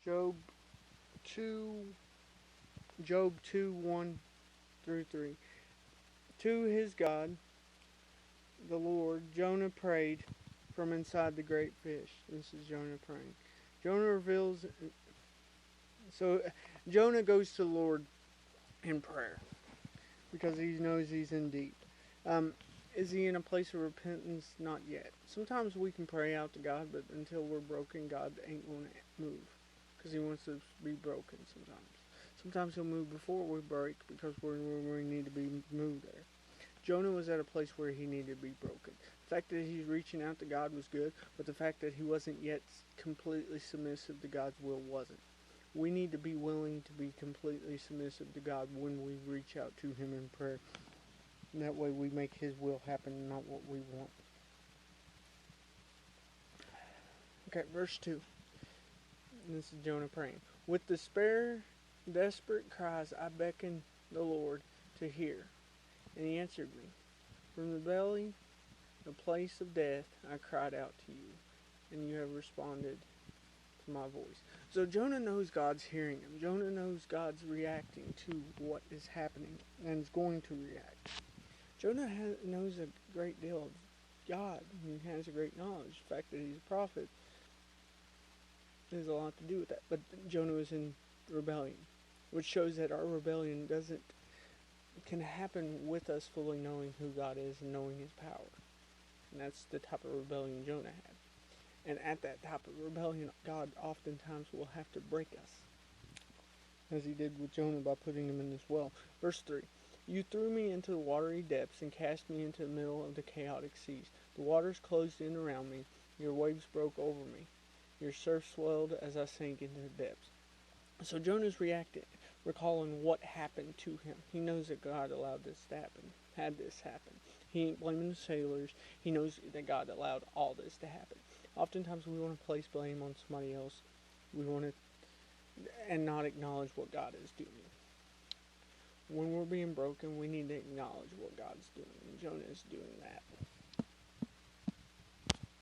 Job 2, Job 2, 1 through 3. To his God, the Lord, Jonah prayed from inside the great fish. This is Jonah praying. Jonah reveals... So, Jonah goes to the Lord in prayer because he knows he's in deep. Is he in a place of repentance? Not yet. Sometimes we can pray out to God, but until we're broken, God ain't going to move because he wants us to be broken sometimes. Sometimes he'll move before we break because we're where we need to be moved there. Jonah was at a place where he needed to be broken. The fact that he's reaching out to God was good, but the fact that he wasn't yet completely submissive to God's will wasn't. We need to be willing to be completely submissive to God when we reach out to him in prayer. And that way we make his will happen, not what we want. Okay, verse 2. And this is Jonah praying. With desperate cries, I beckoned the Lord to hear. And he answered me. From the belly, the place of death, I cried out to you. And you have responded to my voice. So Jonah knows God's hearing him. Jonah knows God's reacting to what is happening and is going to react. Jonah knows a great deal of God. He has a great knowledge. The fact that he's a prophet has a lot to do with that. But Jonah was in rebellion, which shows that our rebellion can happen with us fully knowing who God is and knowing his power. And that's the type of rebellion Jonah had. And at that type of rebellion, God oftentimes will have to break us, as he did with Jonah by putting him in this well. Verse 3. You threw me into the watery depths and cast me into the middle of the chaotic seas. The waters closed in around me. Your waves broke over me. Your surf swelled as I sank into the depths. So Jonah's recalling what happened to him. He knows that God allowed this to happen, had this happen. He ain't blaming the sailors. He knows that God allowed all this to happen. Oftentimes we want to place blame on somebody else. We want to, and not acknowledge what God is doing. When we're being broken, we need to acknowledge what God's doing. And Jonah is doing that.